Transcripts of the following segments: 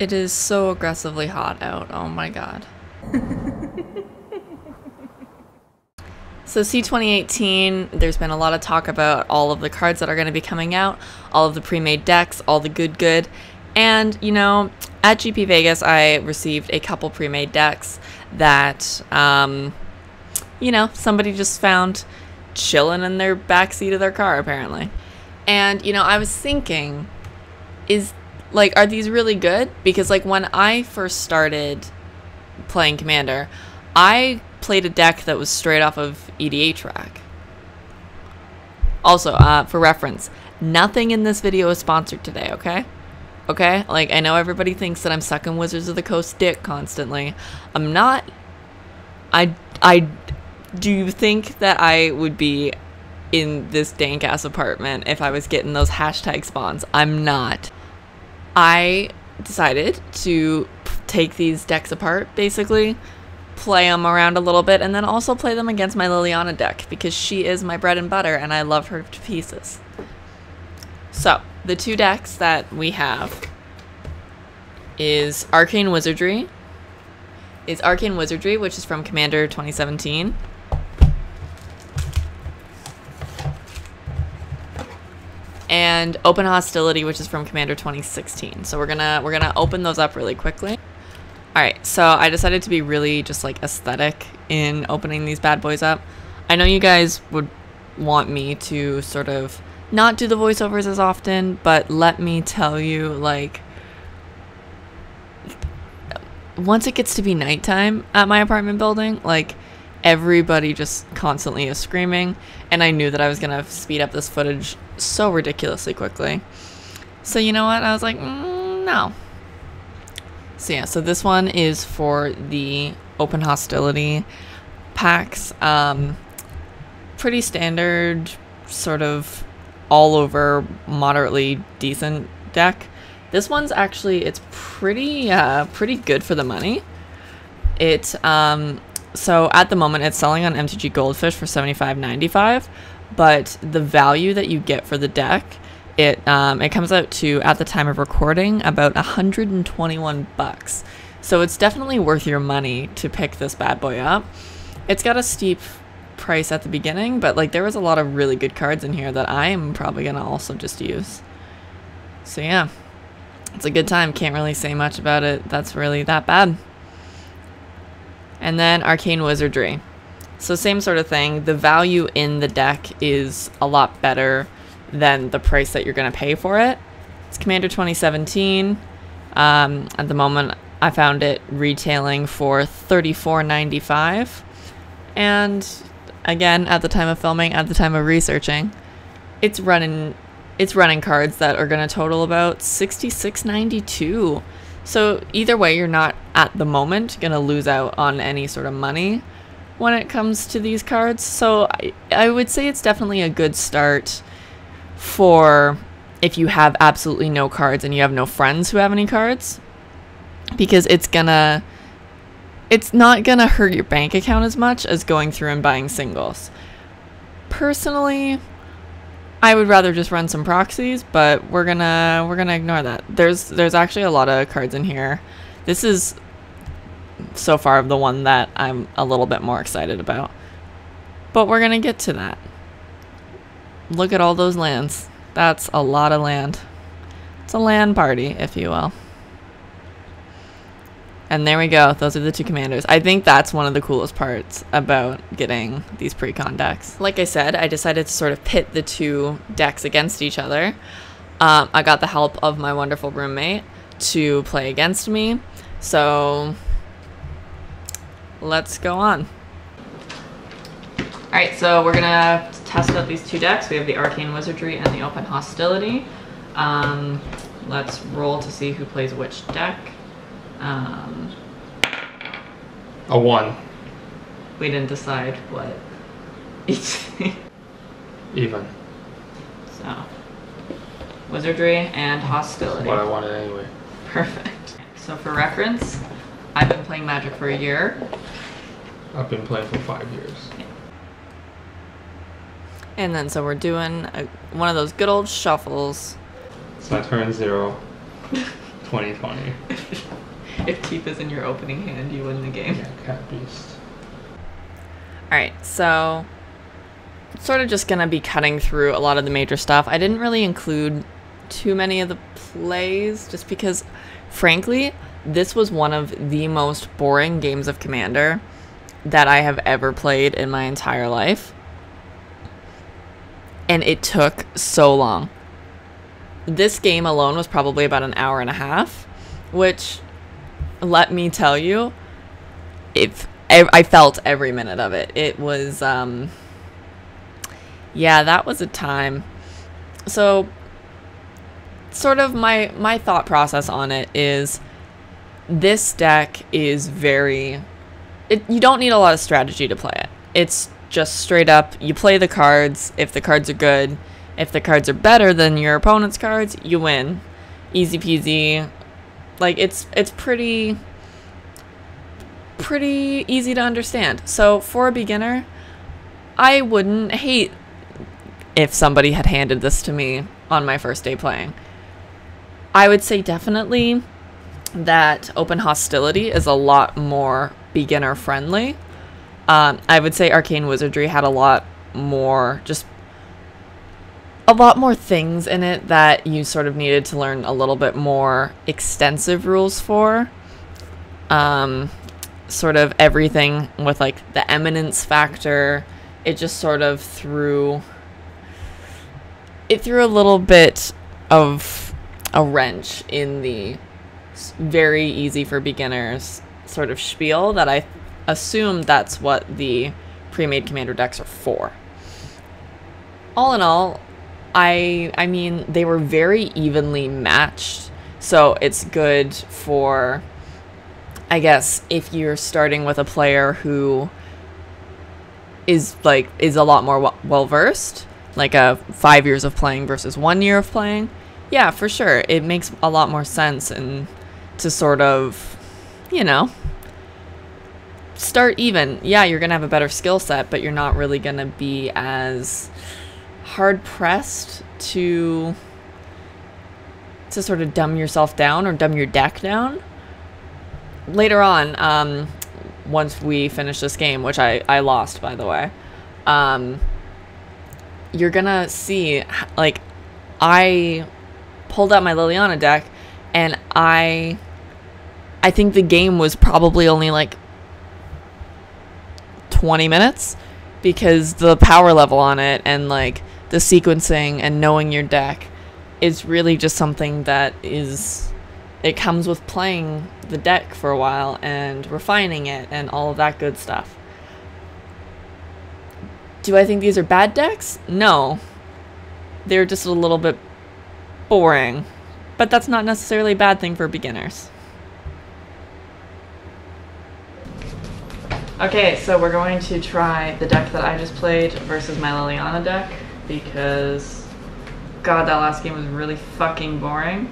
It is so aggressively hot out. Oh my god. So C2018, there's been a lot of talk about all of the cards that are going to be coming out, all of the pre-made decks, all the good. And, you know, at GP Vegas, I received a couple pre-made decks that, you know, somebody just found chilling in their backseat of their car, apparently. And, you know, I was thinking, are these really good? Because, like, when I first started playing Commander, I played a deck that was straight off of EDH rack. Also, for reference, nothing in this video is sponsored today, okay? Okay? Like, I know everybody thinks that I'm sucking Wizards of the Coast dick constantly. I'm not. Do you think that I would be in this dank-ass apartment if I was getting those hashtag spawns? I'm not. I decided to take these decks apart, basically, play them around a little bit, and then also play them against my Liliana deck, because she is my bread and butter, and I love her to pieces. So, the two decks that we have is Arcane Wizardry, which is from Commander 2017. And Open Hostility, which is from Commander 2016. So we're gonna open those up really quickly. Alright, so I decided to be really just like aesthetic in opening these bad boys up. I know you guys would want me to sort of not do the voiceovers as often, but let me tell you, like, once it gets to be nighttime at my apartment building, like, everybody just constantly is screaming, and I knew that I was gonna speed up this footage so ridiculously quickly. So you know what? I was like, no. So yeah, so this one is for the Open Hostility packs. Pretty standard, sort of all over moderately decent deck. This one's actually, it's pretty good for the money. So at the moment it's selling on MTG Goldfish for $75.95, but the value that you get for the deck, it comes out to, at the time of recording, about 121 bucks. So it's definitely worth your money to pick this bad boy up. It's got a steep price at the beginning, but like there was a lot of really good cards in here that I am probably gonna also just use. So yeah, it's a good time. Can't really say much about it that's really that bad. And then Arcane Wizardry. So same sort of thing. The value in the deck is a lot better than the price that you're going to pay for it. It's Commander 2017. At the moment, I found it retailing for $34.95. And again, at the time of filming, at the time of researching, it's running cards that are going to total about $66.92. So either way, you're not at the moment going to lose out on any sort of money when it comes to these cards. So I would say it's definitely a good start for if you have absolutely no cards and you have no friends who have any cards, because it's not gonna hurt your bank account as much as going through and buying singles. Personally, I would rather just run some proxies, but we're gonna ignore that. There's actually a lot of cards in here. This is so far the one that I'm a little bit more excited about, but we're gonna get to that. Look at all those lands. That's a lot of land. It's a land party, if you will. And there we go. Those are the two commanders. I think that's one of the coolest parts about getting these pre-con decks. Like I said, I decided to sort of pit the two decks against each other. I got the help of my wonderful roommate to play against me. So let's go on. Alright, so we're gonna test out these two decks. We have the Arcane Wizardry and the Open Hostility. Let's roll to see who plays which deck. A 1. We didn't decide what each. Even. So, Wizardry and Hostility. What I wanted anyway. Perfect. So for reference, I've been playing Magic for a year. I've been playing for 5 years. Yeah. And then so we're doing one of those good old shuffles. It's my turn 0. 2020. If Keep is in your opening hand, you win the game. Yeah, Cat Beast. Alright, so sort of just gonna be cutting through a lot of the major stuff. I didn't really include too many of the plays just because, frankly, this was one of the most boring games of Commander that I have ever played in my entire life. And it took so long. This game alone was probably about an hour and a half, which, let me tell you, I felt every minute of it. It was, yeah, that was a time. So, sort of my thought process on it is, this deck is very, you don't need a lot of strategy to play it. It's just straight up, you play the cards. If the cards are good, if the cards are better than your opponent's cards, you win. Easy peasy. Like, it's pretty easy to understand. So for a beginner, I wouldn't hate if somebody had handed this to me on my first day playing. I would say definitely that Open Hostility is a lot more beginner friendly. I would say Arcane Wizardry had a lot more things in it that you sort of needed to learn a little bit more extensive rules for. Sort of everything with like the eminence factor. It just sort of threw a little bit of a wrench in the very easy for beginners sort of spiel that I assume that's what the pre-made Commander decks are for. All in all, I mean, they were very evenly matched, so it's good for, I guess, if you're starting with a player who is a lot more well-versed, like a 5 years of playing versus 1 year of playing. Yeah, for sure, it makes a lot more sense and to sort of, you know, start even. Yeah, you're gonna have a better skill set, but you're not really gonna be as hard pressed to sort of dumb yourself down or dumb your deck down later on. Once we finish this game, which I lost, by the way, you're gonna see, like, I pulled out my Liliana deck, and I think the game was probably only like 20 minutes, because the power level on it and like the sequencing and knowing your deck is really just something that it comes with playing the deck for a while and refining it and all of that good stuff. Do I think these are bad decks? No. They're just a little bit boring, but that's not necessarily a bad thing for beginners. Okay, so we're going to try the deck that I just played versus my Liliana deck, because God, that last game was really fucking boring.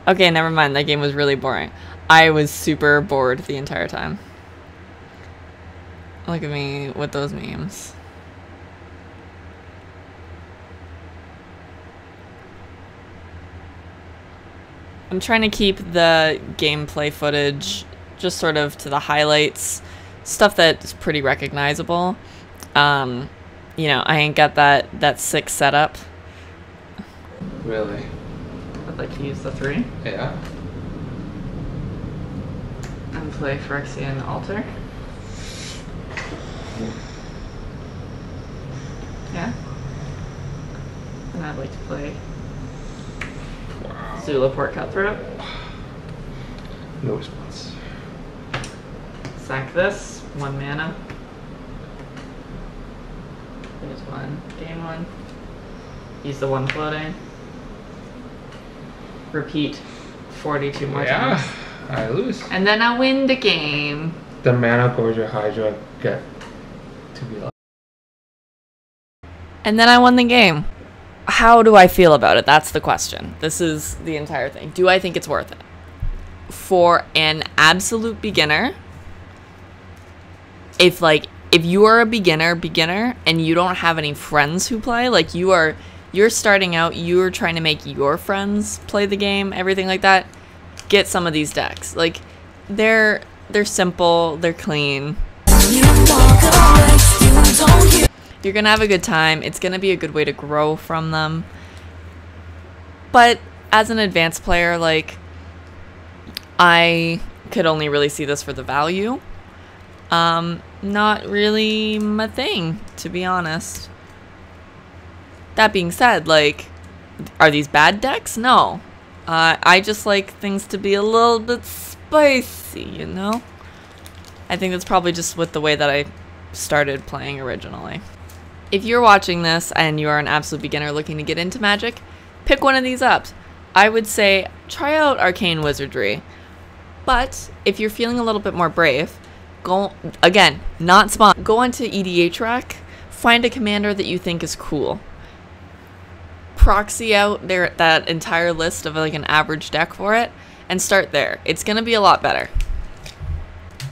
Okay, never mind, that game was really boring. I was super bored the entire time. Look at me with those memes. I'm trying to keep the gameplay footage just sort of to the highlights, stuff that's pretty recognizable. You know, I ain't got that sick setup. Really? I'd like to use the 3. Yeah. And play Phyrexian Altar. Yeah. And I'd like to play Zulaport Cutthroat. No response. Sack this, 1 mana. There's 1, gain 1. Use the 1 floating. Repeat 42 more times. I lose. And then I win the game. The mana Gorger Hydra get to be like. And then I won the game. How do I feel about it? That's the question. This is the entire thing. Do I think it's worth it? For an absolute beginner, if you are a beginner and you don't have any friends who play, like you're starting out, you're trying to make your friends play the game, everything like that, get some of these decks. Like, they're simple, they're clean. You're gonna have a good time. It's gonna be a good way to grow from them. But as an advanced player, like, I could only really see this for the value. Not really my thing, to be honest. That being said, like, are these bad decks? No. I just like things to be a little bit spicy, you know? I think that's probably just with the way that I started playing originally. If you're watching this and you are an absolute beginner looking to get into Magic, pick one of these up. I would say try out Arcane Wizardry. But if you're feeling a little bit more brave, go, again, not spawn, go onto EDH Rec, find a commander that you think is cool. Proxy out that entire list of like an average deck for it and start there. It's gonna be a lot better.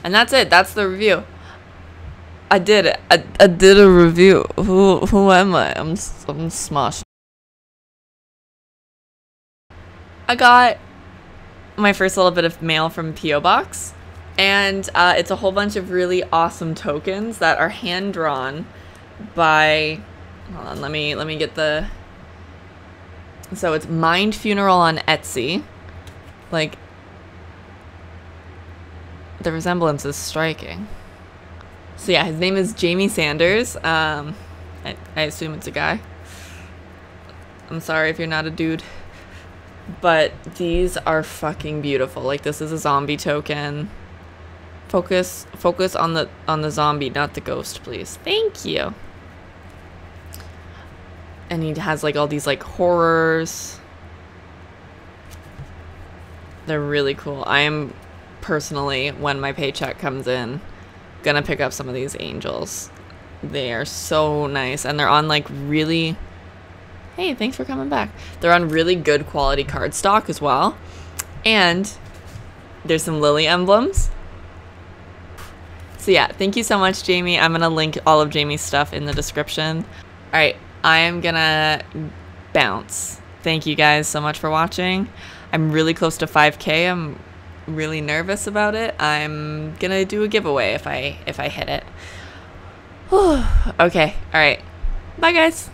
And that's it. That's the review. I did it. I did a review. Who am I? I'm smosh. I got my first little bit of mail from P.O. Box, and it's a whole bunch of really awesome tokens that are hand drawn by. Hold on, let me get the. So it's Mind Funeral on Etsy. Like, the resemblance is striking. So yeah, his name is Jamie Sanders. I assume it's a guy. I'm sorry if you're not a dude. But these are fucking beautiful. Like, this is a zombie token. Focus on the zombie, not the ghost, please. Thank you. And he has like all these like horrors. They're really cool. I am personally, when my paycheck comes in, gonna pick up some of these angels. They are so nice, and they're on like really. Hey, thanks for coming back. They're on really good quality card stock as well. And there's some Lily emblems. So yeah, thank you so much, Jamie. I'm gonna link all of Jamie's stuff in the description. All right, I am gonna bounce. Thank you guys so much for watching. I'm really close to 5K. I'm really nervous about it. I'm gonna do a giveaway if I hit it. Okay, all right. Bye, guys.